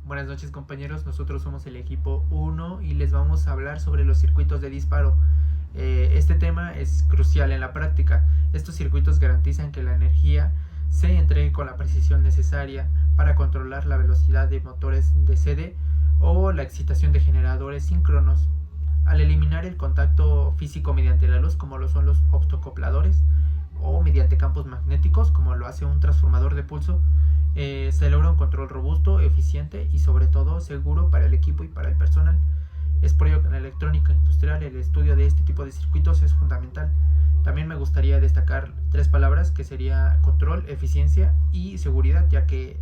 Buenas noches compañeros, nosotros somos el equipo 1 y les vamos a hablar sobre los circuitos de disparo. Este tema es crucial en la práctica. Estos circuitos garantizan que la energía se entregue con la precisión necesaria para controlar la velocidad de motores de CD o la excitación de generadores síncronos. Al eliminar el contacto físico mediante la luz, como lo son los optocopladores, o mediante campos magnéticos, como lo hace un transformador de pulso, se logra un control robusto, eficiente y sobre todo seguro para el equipo y para el personal. Es por ello que en la electrónica industrial el estudio de este tipo de circuitos es fundamental. También me gustaría destacar tres palabras que sería control, eficiencia y seguridad, ya que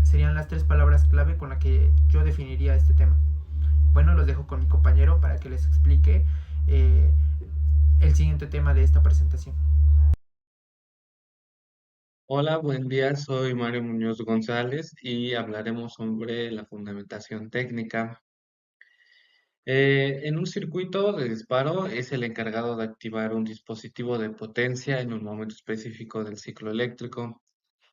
serían las tres palabras clave con las que yo definiría este tema. Bueno, los dejo con mi compañero para que les explique eh, el siguiente tema de esta presentación. Hola, buen día. Soy Mario Muñoz González y hablaremos sobre la fundamentación técnica. En un circuito de disparo es el encargado de activar un dispositivo de potencia en un momento específico del ciclo eléctrico,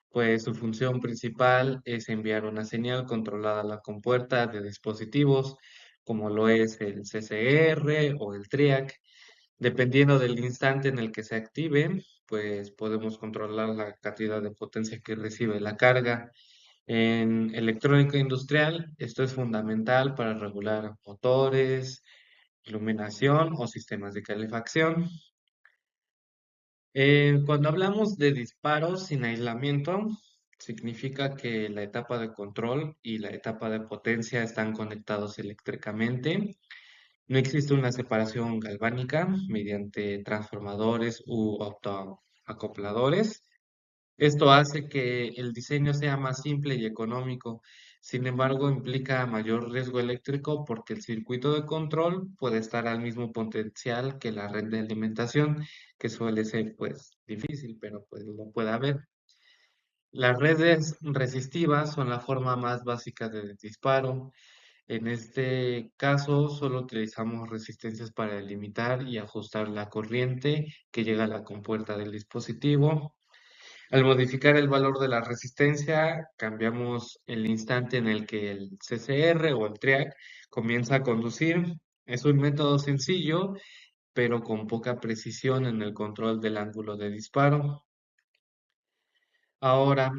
pues su función principal es enviar una señal controlada a la compuerta de dispositivos, como lo es el CCR o el TRIAC. Dependiendo del instante en el que se active, pues podemos controlar la cantidad de potencia que recibe la carga. En electrónica industrial, esto es fundamental para regular motores, iluminación o sistemas de calefacción. Cuando hablamos de disparos sin aislamiento, significa que la etapa de control y la etapa de potencia están conectados eléctricamente. No existe una separación galvánica mediante transformadores u autoacopladores. Esto hace que el diseño sea más simple y económico. Sin embargo, implica mayor riesgo eléctrico porque el circuito de control puede estar al mismo potencial que la red de alimentación, que suele ser pues difícil, pero pues lo puede haber. Las redes resistivas son la forma más básica de disparo. En este caso, solo utilizamos resistencias para delimitar y ajustar la corriente que llega a la compuerta del dispositivo. Al modificar el valor de la resistencia, cambiamos el instante en el que el CCR o el TRIAC comienza a conducir. Es un método sencillo, pero con poca precisión en el control del ángulo de disparo. Ahora,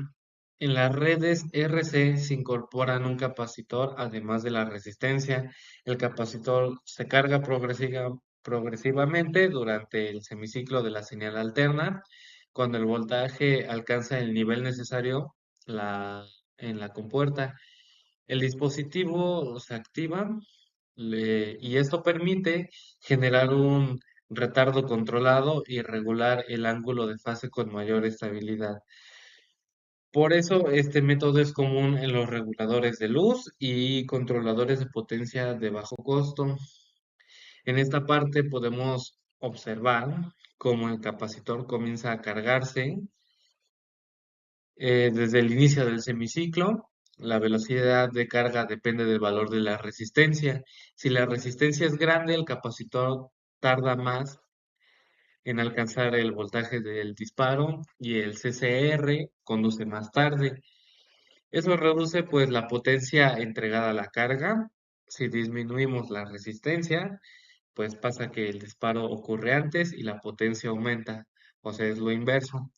en las redes RC se incorporan un capacitor además de la resistencia. El capacitor se carga progresivamente durante el semiciclo de la señal alterna. Cuando el voltaje alcanza el nivel necesario la- en la compuerta, el dispositivo se activa y esto permite generar un retardo controlado y regular el ángulo de fase con mayor estabilidad. Por eso este método es común en los reguladores de luz y controladores de potencia de bajo costo. En esta parte podemos observar cómo el capacitor comienza a cargarse desde el inicio del semiciclo. La velocidad de carga depende del valor de la resistencia. Si la resistencia es grande, el capacitor tarda más en alcanzar el voltaje del disparo y el CCR conduce más tarde. Eso reduce pues la potencia entregada a la carga. Si disminuimos la resistencia, pues pasa que el disparo ocurre antes y la potencia aumenta, o sea, es lo inverso.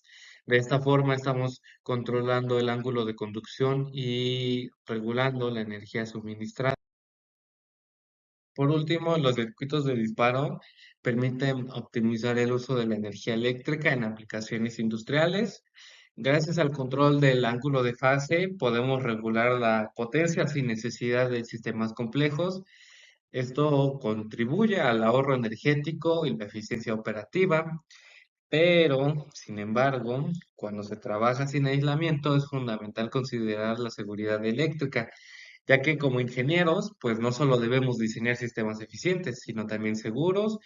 De esta forma estamos controlando el ángulo de conducción y regulando la energía suministrada. Por último, los circuitos de disparo permiten optimizar el uso de la energía eléctrica en aplicaciones industriales. Gracias al control del ángulo de fase, podemos regular la potencia sin necesidad de sistemas complejos. Esto contribuye al ahorro energético y la eficiencia operativa, pero, sin embargo, cuando se trabaja sin aislamiento, es fundamental considerar la seguridad eléctrica, ya que como ingenieros, pues no solo debemos diseñar sistemas eficientes, sino también seguros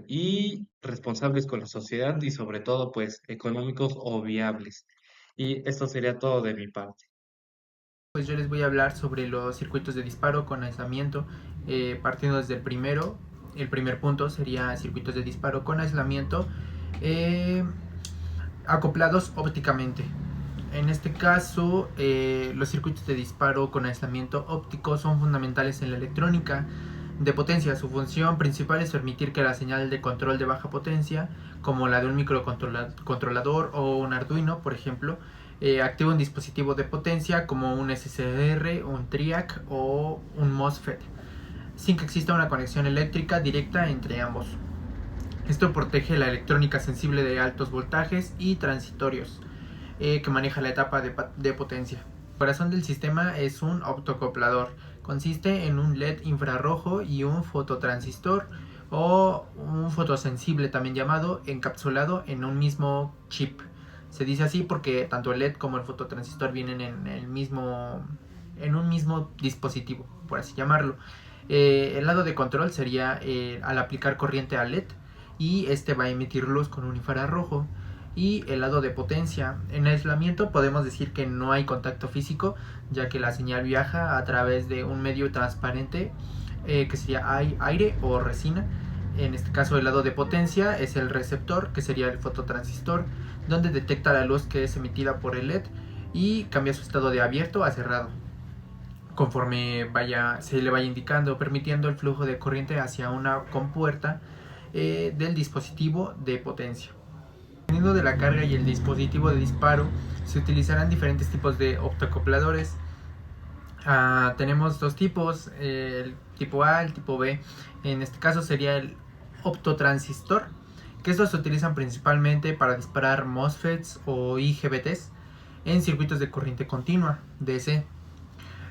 y responsables con la sociedad y sobre todo, pues económicos o viables. Y esto sería todo de mi parte. Pues yo les voy a hablar sobre los circuitos de disparo con aislamiento, partiendo desde el primero. El primer punto sería circuitos de disparo con aislamiento eh, acoplados ópticamente. En este caso, los circuitos de disparo con aislamiento óptico son fundamentales en la electrónica de potencia. Su función principal es permitir que la señal de control de baja potencia, como la de un microcontrolador o un Arduino, por ejemplo, active un dispositivo de potencia como un SCR, un TRIAC o un MOSFET, sin que exista una conexión eléctrica directa entre ambos. Esto protege la electrónica sensible de altos voltajes y transitorios, que maneja la etapa de potencia. El corazón del sistema es un optocoplador. Consiste en un LED infrarrojo y un fototransistor o un fotosensible también llamado, encapsulado en un mismo chip. Se dice así porque tanto el LED como el fototransistor vienen en un mismo dispositivo, por así llamarlo. El lado de control sería al aplicar corriente al LED, y este va a emitir luz con un infrarrojo. Y el lado de potencia, en aislamiento podemos decir que no hay contacto físico, ya que la señal viaja a través de un medio transparente, que sería aire o resina. En este caso el lado de potencia es el receptor, que sería el fototransistor, donde detecta la luz que es emitida por el LED y cambia su estado de abierto a cerrado conforme se le vaya indicando, permitiendo el flujo de corriente hacia una compuerta del dispositivo de potencia. Dependiendo de la carga y el dispositivo de disparo, se utilizarán diferentes tipos de optocopladores. Tenemos dos tipos, el tipo A, el tipo B. En este caso sería el optotransistor, que estos se utilizan principalmente para disparar MOSFETs o IGBTs en circuitos de corriente continua, DC.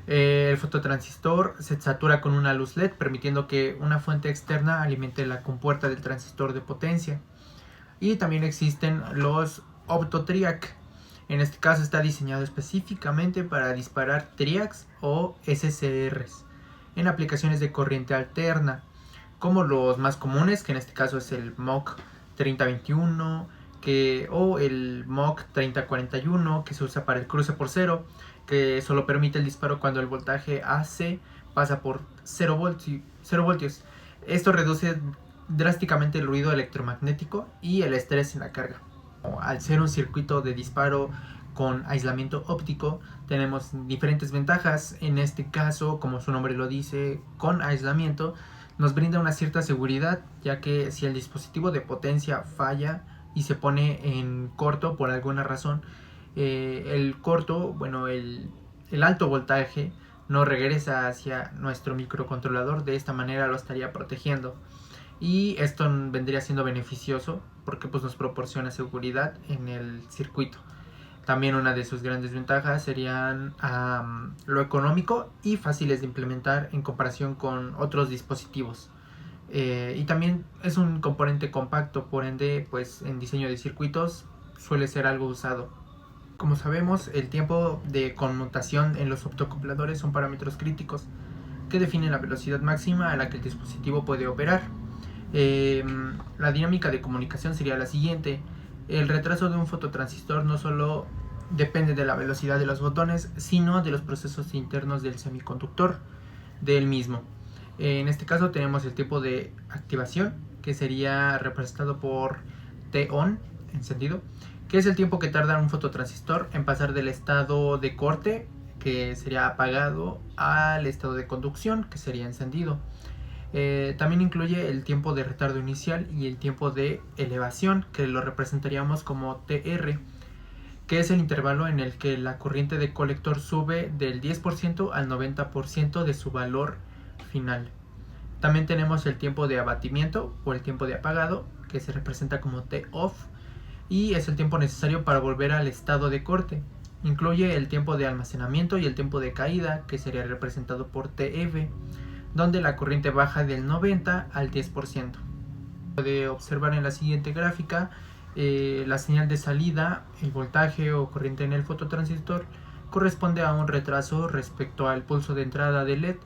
El fototransistor se satura con una luz LED, permitiendo que una fuente externa alimente la compuerta del transistor de potencia. Y también existen los optotriac. En este caso está diseñado específicamente para disparar triacs o SCRs en aplicaciones de corriente alterna, como los más comunes, que en este caso es el MOC 3021 o el MOC 3041, que se usa para el cruce por cero, que solo permite el disparo cuando el voltaje AC pasa por 0 voltios. Esto reduce drásticamente el ruido electromagnético y el estrés en la carga. Al ser un circuito de disparo con aislamiento óptico, tenemos diferentes ventajas. En este caso, como su nombre lo dice, con aislamiento nos brinda una cierta seguridad, ya que si el dispositivo de potencia falla y se pone en corto por alguna razón, el alto voltaje no regresa hacia nuestro microcontrolador. De esta manera lo estaría protegiendo, y esto vendría siendo beneficioso porque pues nos proporciona seguridad en el circuito. También una de sus grandes ventajas serían lo económico y fáciles de implementar en comparación con otros dispositivos. Y también es un componente compacto, por ende pues en diseño de circuitos suele ser algo usado. Como sabemos, el tiempo de conmutación en los optocopladores son parámetros críticos que definen la velocidad máxima a la que el dispositivo puede operar. La dinámica de comunicación sería la siguiente. El retraso de un fototransistor no solo depende de la velocidad de los fotones, sino de los procesos internos del semiconductor del mismo. En este caso tenemos el tiempo de activación, que sería representado por T-on, encendido, que es el tiempo que tarda un fototransistor en pasar del estado de corte, que sería apagado, al estado de conducción, que sería encendido. También incluye el tiempo de retardo inicial y el tiempo de elevación, que lo representaríamos como TR, que es el intervalo en el que la corriente de colector sube del 10% al 90% de su valor final. También tenemos el tiempo de abatimiento o el tiempo de apagado, que se representa como T-off, y es el tiempo necesario para volver al estado de corte. Incluye el tiempo de almacenamiento y el tiempo de caída, que sería representado por TF, donde la corriente baja del 90 al 10%. Puede observar en la siguiente gráfica la señal de salida, el voltaje o corriente en el fototransistor corresponde a un retraso respecto al pulso de entrada del LED.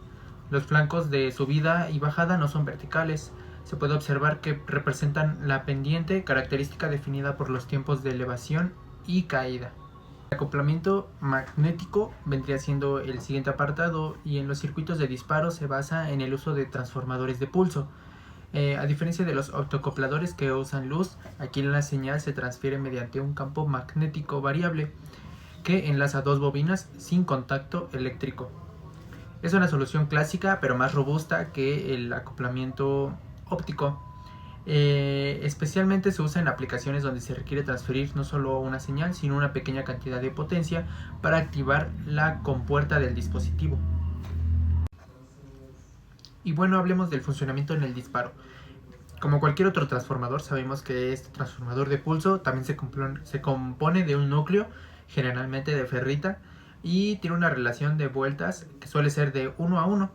Los flancos de subida y bajada no son verticales. Se puede observar que representan la pendiente, característica definida por los tiempos de elevación y caída. El acoplamiento magnético vendría siendo el siguiente apartado, y en los circuitos de disparo se basa en el uso de transformadores de pulso. A diferencia de los optocopladores que usan luz, aquí la señal se transfiere mediante un campo magnético variable que enlaza dos bobinas sin contacto eléctrico. Es una solución clásica pero más robusta que el acoplamiento óptico. Especialmente se usa en aplicaciones donde se requiere transferir no solo una señal, sino una pequeña cantidad de potencia para activar la compuerta del dispositivo. Y bueno, hablemos del funcionamiento en el disparo. Como cualquier otro transformador, sabemos que este transformador de pulso también se compone de un núcleo, generalmente de ferrita, y tiene una relación de vueltas que suele ser de 1 a 1.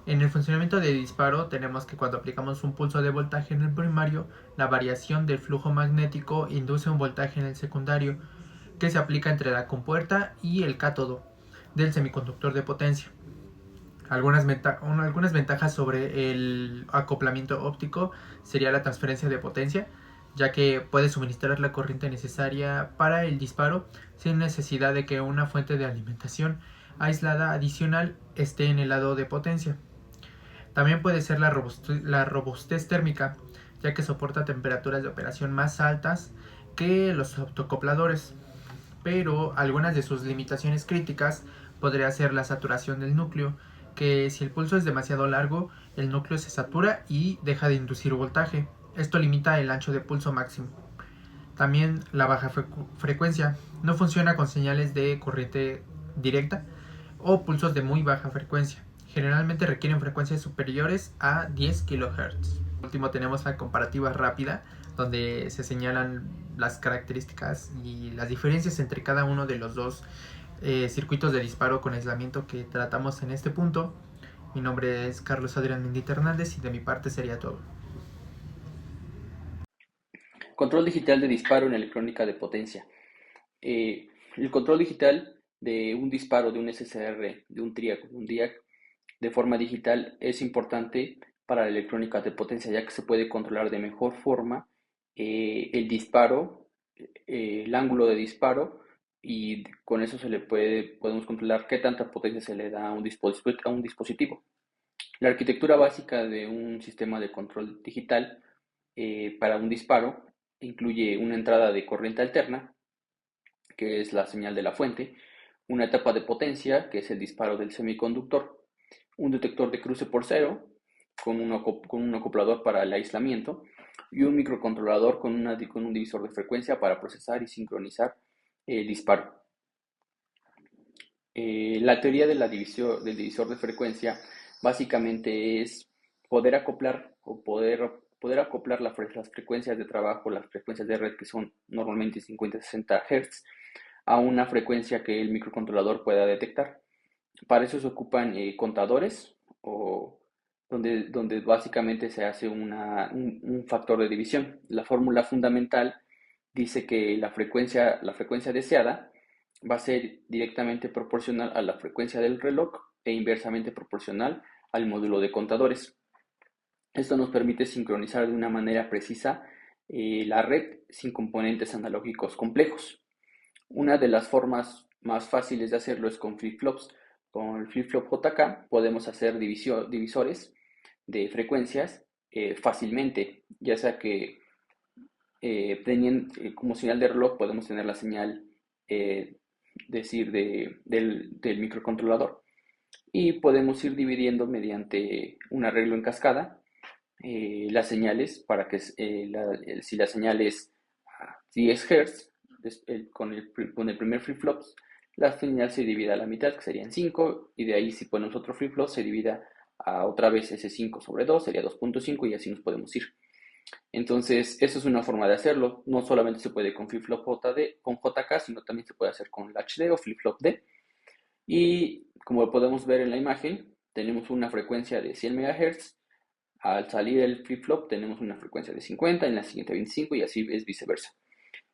En el funcionamiento de disparo tenemos que cuando aplicamos un pulso de voltaje en el primario, la variación del flujo magnético induce un voltaje en el secundario que se aplica entre la compuerta y el cátodo del semiconductor de potencia. Algunas ventajas sobre el acoplamiento óptico sería la transferencia de potencia, ya que puede suministrar la corriente necesaria para el disparo sin necesidad de que una fuente de alimentación aislada adicional esté en el lado de potencia. También puede ser la robustez térmica, ya que soporta temperaturas de operación más altas que los autoacopladores, pero algunas de sus limitaciones críticas podría ser la saturación del núcleo, que si el pulso es demasiado largo, el núcleo se satura y deja de inducir voltaje. Esto limita el ancho de pulso máximo. También la baja frecuencia. No funciona con señales de corriente directa o pulsos de muy baja frecuencia. Generalmente requieren frecuencias superiores a 10 kHz. Por último tenemos la comparativa rápida, donde se señalan las características y las diferencias entre cada uno de los dos circuitos de disparo con aislamiento que tratamos en este punto. Mi nombre es Carlos Adrián Mendita Hernández y de mi parte sería todo. Control digital de disparo en electrónica de potencia. El control digital de un disparo de un SSR, de un TRIAC, de un DIAC, de forma digital es importante para la electrónica de potencia, ya que se puede controlar de mejor forma el disparo, el ángulo de disparo, y con eso podemos controlar qué tanta potencia se le da a un dispositivo. La arquitectura básica de un sistema de control digital para un disparo incluye una entrada de corriente alterna, que es la señal de la fuente, una etapa de potencia, que es el disparo del semiconductor, un detector de cruce por cero, con un acoplador para el aislamiento, y un microcontrolador con un divisor de frecuencia para procesar y sincronizar el disparo. La teoría del divisor de frecuencia básicamente es poder acoplar las frecuencias de trabajo, las frecuencias de red, que son normalmente 50-60 Hz, a una frecuencia que el microcontrolador pueda detectar. Para eso se ocupan contadores, donde básicamente se hace un factor de división. La fórmula fundamental dice que la frecuencia deseada va a ser directamente proporcional a la frecuencia del reloj e inversamente proporcional al módulo de contadores. Esto nos permite sincronizar de una manera precisa la red sin componentes analógicos complejos. Una de las formas más fáciles de hacerlo es con flip-flops. Con el flip-flop JK podemos hacer divisores de frecuencias fácilmente, ya sea que como señal de reloj podemos tener la señal del microcontrolador, y podemos ir dividiendo mediante un arreglo en cascada las señales para que si la señal es a 10 Hz, con el primer flip-flop, la señal se divide a la mitad, que serían 5, y de ahí si ponemos otro flip-flop se divida a otra vez ese 5 sobre 2, sería 2.5, y así nos podemos ir. Entonces, eso es una forma de hacerlo. No solamente se puede con flip-flop con JK, sino también se puede hacer con latch D o flip-flop D. Y como podemos ver en la imagen, tenemos una frecuencia de 100 MHz. Al salir el flip-flop tenemos una frecuencia de 50, en la siguiente 25, y así es viceversa.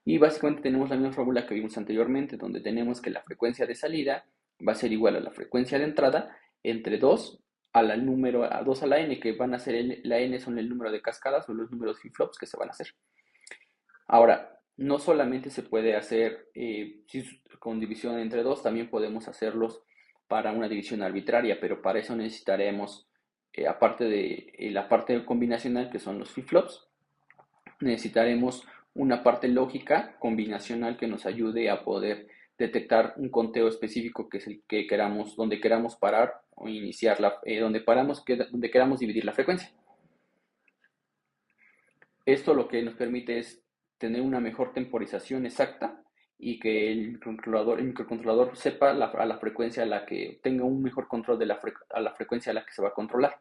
Y básicamente tenemos la misma fórmula que vimos anteriormente, donde tenemos que la frecuencia de salida va a ser igual a la frecuencia de entrada entre 2 a la n, que van a ser la n son el número de cascadas o los números flip-flops que se van a hacer. Ahora, no solamente se puede hacer con división entre 2, también podemos hacerlos para una división arbitraria, pero para eso necesitaremos, aparte de la parte combinacional, que son los flip-flops, necesitaremos una parte lógica combinacional que nos ayude a poder detectar un conteo específico que es el que queramos, donde queramos parar o iniciar donde queramos dividir la frecuencia. Esto lo que nos permite es tener una mejor temporización exacta y que el microcontrolador sepa a la frecuencia a la que tenga un mejor control a la frecuencia a la que se va a controlar.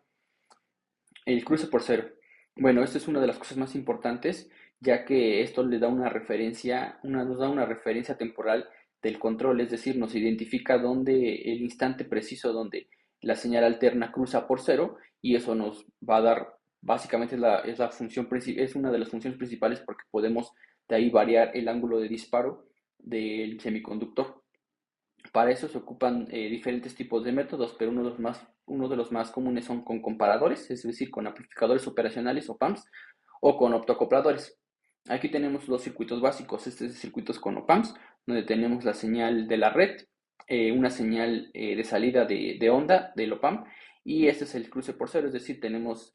El cruce por cero. Bueno, esto es una de las cosas más importantes, ya que esto le da nos da una referencia temporal del control, es decir, nos identifica el instante preciso donde la señal alterna cruza por cero, y eso nos va a dar, básicamente es una de las funciones principales, porque podemos de ahí variar el ángulo de disparo del semiconductor. Para eso se ocupan diferentes tipos de métodos, pero uno de los más comunes son con comparadores, es decir, con amplificadores operacionales o PAMs, o con optoacopladores. Aquí tenemos dos circuitos básicos. Este es el circuito con OP-AMPs, donde tenemos la señal de la red, una señal de salida de onda del OP-AMP, y este es el cruce por cero, es decir, tenemos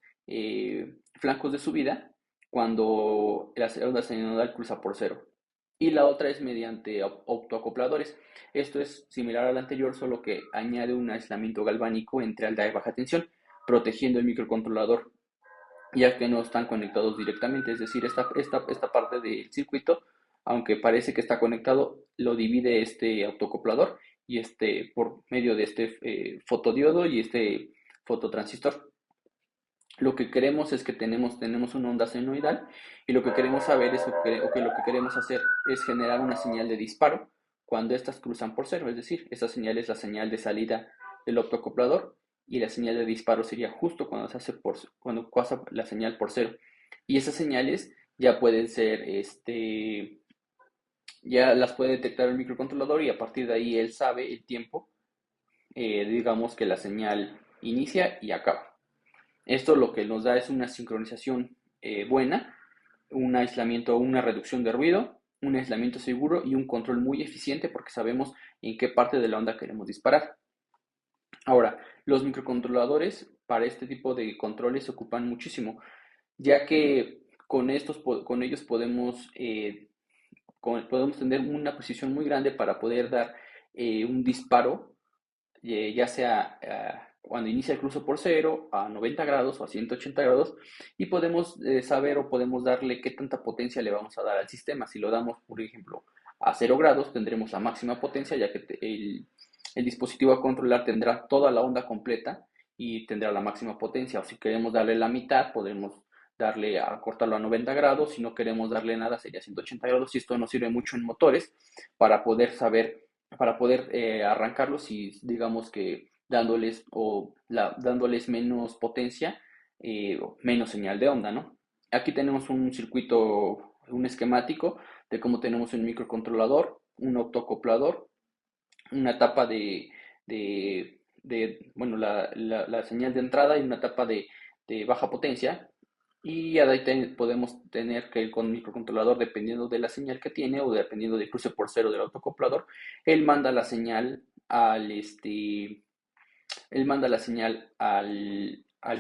flancos de subida cuando la onda señalonodal cruza por cero. Y la otra es mediante optoacopladores. Esto es similar al anterior, solo que añade un aislamiento galvánico entre alta y baja tensión, protegiendo el microcontrolador, ya que no están conectados directamente. Es decir, esta parte del circuito, aunque parece que está conectado, lo divide este autoacoplador y por medio de este fotodiodo y este fototransistor. Lo que queremos es que tenemos una onda senoidal, y lo que queremos saber es lo que queremos hacer es generar una señal de disparo cuando estas cruzan por cero, es decir, esta señal es la señal de salida del optoacoplador, y la señal de disparo sería justo cuando pasa la señal por cero. Y esas señales ya pueden ser, ya las puede detectar el microcontrolador, y a partir de ahí él sabe el tiempo, digamos que la señal inicia y acaba. Esto lo que nos da es una sincronización buena, un aislamiento, una reducción de ruido, un aislamiento seguro y un control muy eficiente, porque sabemos en qué parte de la onda queremos disparar. Ahora, los microcontroladores para este tipo de controles se ocupan muchísimo, ya que con ellos podemos tener una precisión muy grande para poder dar un disparo, ya sea cuando inicia el cruce por cero, a 90 grados o a 180 grados, y podemos saber o podemos darle qué tanta potencia le vamos a dar al sistema. Si lo damos, por ejemplo, a 0 grados, tendremos la máxima potencia, ya que el dispositivo a controlar tendrá toda la onda completa y tendrá la máxima potencia. O si queremos darle la mitad, podemos cortarlo a 90 grados. Si no queremos darle nada, sería 180 grados, y esto nos sirve mucho en motores para poder arrancarlos, y digamos que dándoles menos potencia, o menos señal de onda, ¿no? Aquí tenemos un circuito, un esquemático de cómo tenemos un microcontrolador, un optoacoplador, una tapa bueno, la señal de entrada, y una tapa de baja potencia. Y ahí podemos tener que el microcontrolador, dependiendo de la señal que tiene o dependiendo del cruce por cero del autoacoplador, él manda la señal al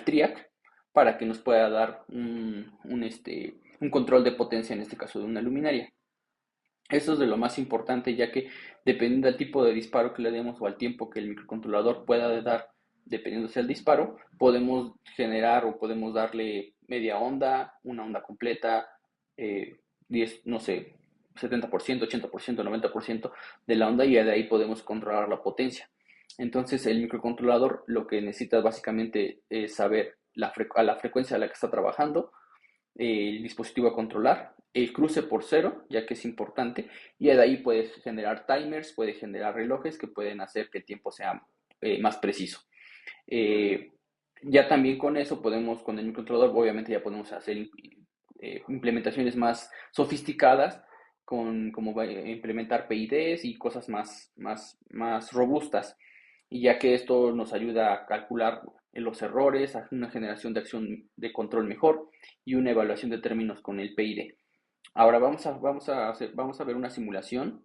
TRIAC, para que nos pueda dar un control de potencia, en este caso de una luminaria. Eso es de lo más importante, ya que dependiendo del tipo de disparo que le demos o al tiempo que el microcontrolador pueda dar, dependiendo del disparo, podemos generar o podemos darle media onda, una onda completa, 10, no sé, 70%, 80%, 90% de la onda, y de ahí podemos controlar la potencia. Entonces, el microcontrolador lo que necesita básicamente es saber a la frecuencia a la que está trabajando el dispositivo a controlar, el cruce por cero, ya que es importante, y de ahí puedes generar timers, puedes generar relojes que pueden hacer que el tiempo sea más preciso. Ya también con eso con el microcontrolador, obviamente ya podemos hacer implementaciones más sofisticadas, como implementar PIDs y cosas más robustas, y ya que esto nos ayuda a calcular los errores, a una generación de acción de control mejor y una evaluación de términos con el PID. Ahora vamos a ver una simulación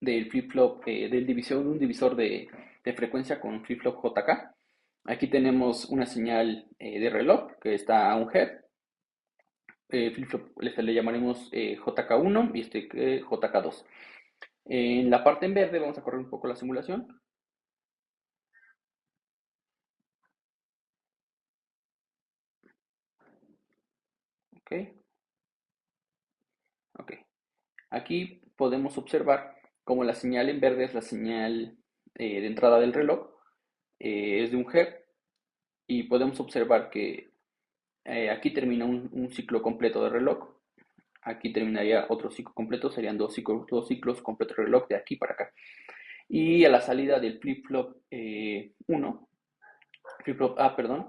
del flip-flop, de un divisor de frecuencia con flip-flop JK. Aquí tenemos una señal de reloj que está a 1 Hz. Flip-flop le llamaremos JK1 y JK2. En la parte en verde vamos a correr un poco la simulación. Ok, ok. Aquí podemos observar como la señal en verde es la señal de entrada del reloj, es de 1 Hz y podemos observar que aquí termina un ciclo completo de reloj, aquí terminaría otro ciclo completo, serían dos ciclos completos de reloj de aquí para acá. Y a la salida del flip-flop 1, flip-flop A, perdón,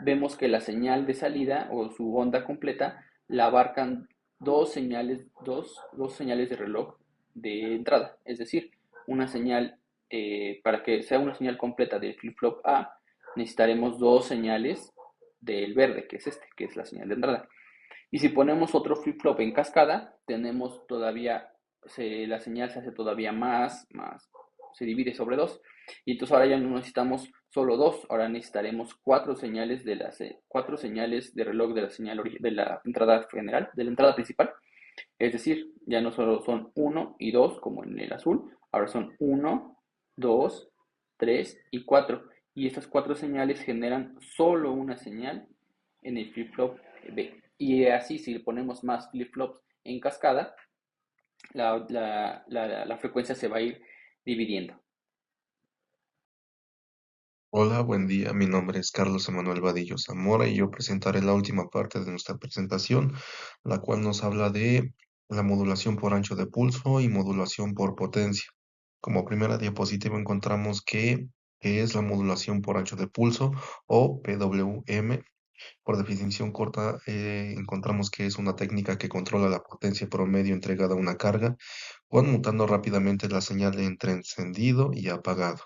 vemos que la señal de salida o su onda completa la abarcan dos señales de reloj de entrada. Es decir, una señal, para que sea una señal completa del flip-flop A, necesitaremos dos señales del verde, que es este, que es la señal de entrada. Y si ponemos otro flip-flop en cascada, tenemos todavía, la señal se hace todavía se divide sobre dos. Y entonces ahora ya no necesitamos solo dos, ahora necesitaremos cuatro señales de reloj de la señal de la entrada general, de la entrada principal. Es decir, ya no solo son uno y 2 como en el azul, ahora son uno, 2, 3 y 4. Y estas cuatro señales generan solo una señal en el flip-flop B. Y así, si le ponemos más flip-flops en cascada, la frecuencia se va a ir dividiendo. Hola, buen día. Mi nombre es Carlos Emanuel Vadillo Zamora y yo presentaré la última parte de nuestra presentación, la cual nos habla de la modulación por ancho de pulso y modulación por potencia. Como primera diapositiva encontramos que es la modulación por ancho de pulso o PWM. Por definición corta, encontramos que es una técnica que controla la potencia promedio entregada a una carga, conmutando rápidamente la señal entre encendido y apagado.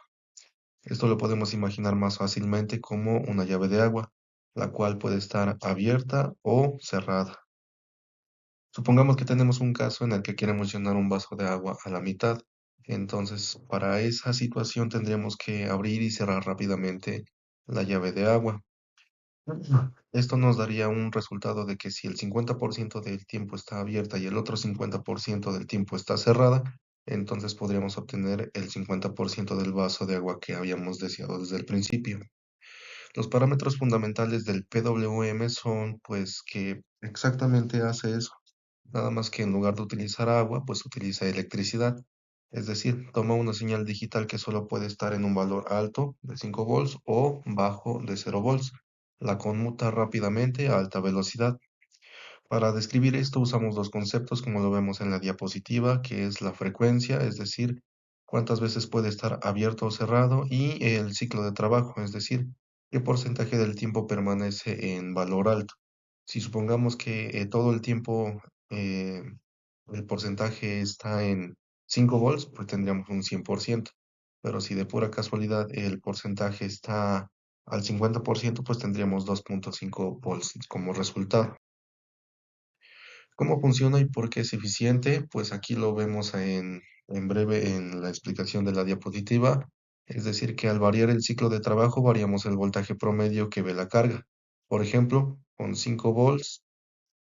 Esto lo podemos imaginar más fácilmente como una llave de agua, la cual puede estar abierta o cerrada. Supongamos que tenemos un caso en el que queremos llenar un vaso de agua a la mitad. Entonces, para esa situación tendríamos que abrir y cerrar rápidamente la llave de agua. Esto nos daría un resultado de que si el 50% del tiempo está abierta y el otro 50% del tiempo está cerrada, entonces podríamos obtener el 50% del vaso de agua que habíamos deseado desde el principio. Los parámetros fundamentales del PWM son pues que exactamente hace eso, nada más que en lugar de utilizar agua, pues utiliza electricidad. Es decir, toma una señal digital que solo puede estar en un valor alto de 5 volts o bajo de 0 volts. La conmuta rápidamente a alta velocidad. Para describir esto usamos dos conceptos como lo vemos en la diapositiva, que es la frecuencia, es decir, cuántas veces puede estar abierto o cerrado, y el ciclo de trabajo, es decir, qué porcentaje del tiempo permanece en valor alto. Si supongamos que todo el tiempo eh, el porcentaje está en 5 volts, pues tendríamos un 100%. Pero si de pura casualidad el porcentaje está al 50%, pues tendríamos 2.5 volts como resultado. ¿Cómo funciona y por qué es eficiente? Pues aquí lo vemos en breve en la explicación de la diapositiva. Es decir, que al variar el ciclo de trabajo, variamos el voltaje promedio que ve la carga. Por ejemplo, con 5 volts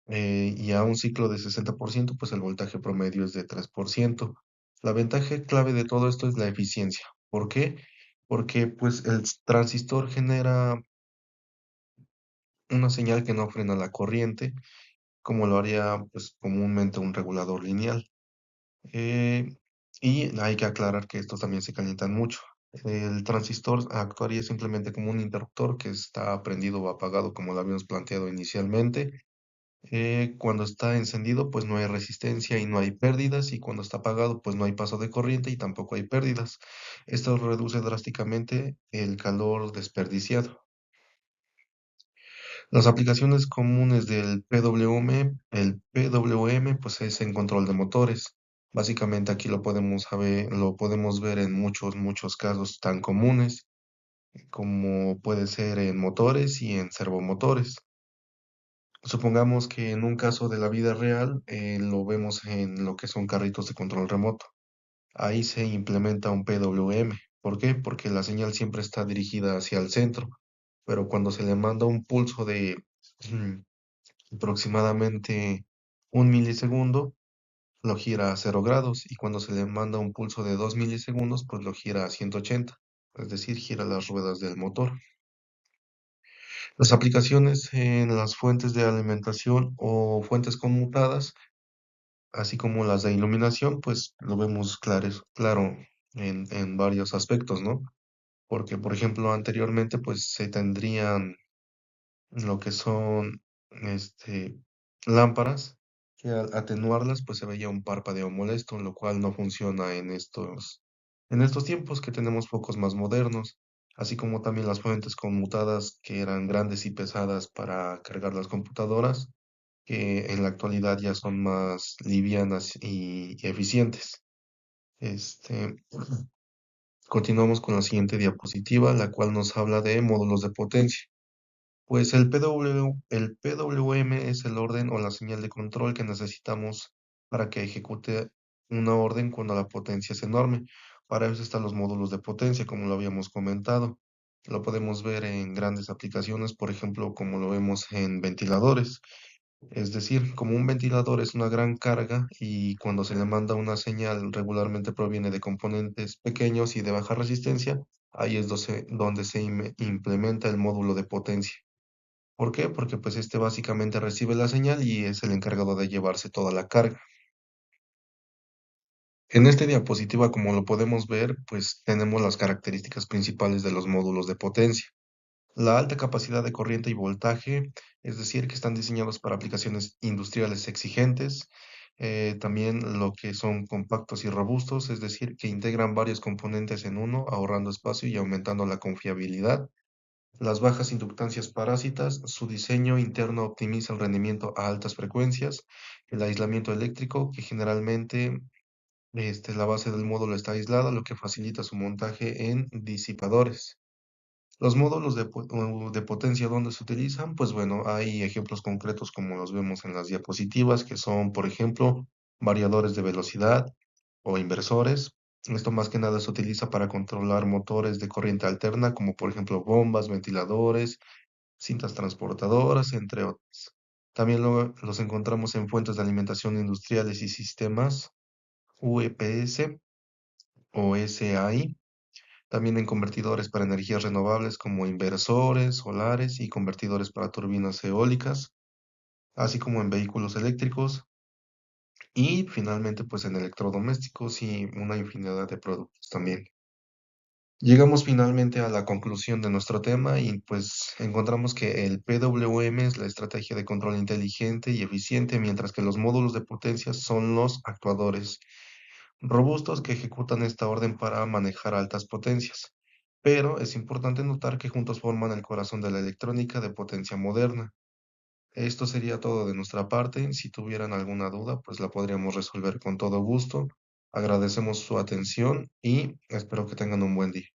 y a un ciclo de 60%, pues el voltaje promedio es de 3%. La ventaja clave de todo esto es la eficiencia. ¿Por qué? Porque pues el transistor genera una señal que no frena la corriente, como lo haría pues comúnmente un regulador lineal. Eh, y hay que aclarar que estos también se calientan mucho. El transistor actuaría simplemente como un interruptor que está prendido o apagado como lo habíamos planteado inicialmente. Cuando está encendido, pues no hay resistencia y no hay pérdidas, y cuando está apagado, pues no hay paso de corriente y tampoco hay pérdidas. Esto reduce drásticamente el calor desperdiciado. Las aplicaciones comunes del PWM, el PWM pues es en control de motores. Básicamente aquí lo podemos ver en muchos casos tan comunes como puede ser en motores y en servomotores. Supongamos que en un caso de la vida real lo vemos en lo que son carritos de control remoto. Ahí se implementa un PWM. ¿Por qué? Porque la señal siempre está dirigida hacia el centro, pero cuando se le manda un pulso de aproximadamente 1 milisegundo, lo gira a 0 grados y cuando se le manda un pulso de 2 milisegundos, pues lo gira a 180, es decir, gira las ruedas del motor. Las aplicaciones en las fuentes de alimentación o fuentes conmutadas, así como las de iluminación, pues lo vemos claro en varios aspectos, ¿no? Porque, por ejemplo, anteriormente, pues se tendrían lo que son lámparas, que al atenuarlas, pues se veía un parpadeo molesto, lo cual no funciona en estos tiempos que tenemos focos más modernos, así como también las fuentes conmutadas que eran grandes y pesadas para cargar las computadoras, que en la actualidad ya son más livianas y eficientes. Este, Continuamos con la siguiente diapositiva, la cual nos habla de módulos de potencia. Pues el PWM es el orden o la señal de control que necesitamos para que ejecute una orden cuando la potencia es enorme. Para eso están los módulos de potencia, como lo habíamos comentado. Lo podemos ver en grandes aplicaciones, por ejemplo, como lo vemos en ventiladores. Es decir, como un ventilador es una gran carga y cuando se le manda una señal regularmente proviene de componentes pequeños y de baja resistencia, ahí es donde se implementa el módulo de potencia. ¿Por qué? Porque pues este básicamente recibe la señal y es el encargado de llevarse toda la carga. En esta diapositiva, como lo podemos ver, pues tenemos las características principales de los módulos de potencia. La alta capacidad de corriente y voltaje, es decir, que están diseñados para aplicaciones industriales exigentes. También lo que son compactos y robustos, es decir, que integran varios componentes en uno, ahorrando espacio y aumentando la confiabilidad. Las bajas inductancias parásitas, su diseño interno optimiza el rendimiento a altas frecuencias. El aislamiento eléctrico, que generalmente la base del módulo está aislada, lo que facilita su montaje en disipadores. Los módulos de potencia, ¿dónde se utilizan? Pues bueno, hay ejemplos concretos como los vemos en las diapositivas, que son, por ejemplo, variadores de velocidad o inversores. Esto más que nada se utiliza para controlar motores de corriente alterna, como por ejemplo bombas, ventiladores, cintas transportadoras, entre otros. También los encontramos en fuentes de alimentación industriales y sistemas UEPS o SAI, también en convertidores para energías renovables como inversores solares y convertidores para turbinas eólicas, así como en vehículos eléctricos y finalmente pues en electrodomésticos y una infinidad de productos también. Llegamos finalmente a la conclusión de nuestro tema y pues encontramos que el PWM es la estrategia de control inteligente y eficiente, mientras que los módulos de potencia son los actuadores robustos que ejecutan esta orden para manejar altas potencias. Pero es importante notar que juntos forman el corazón de la electrónica de potencia moderna. Esto sería todo de nuestra parte. Si tuvieran alguna duda, pues la podríamos resolver con todo gusto. Agradecemos su atención y espero que tengan un buen día.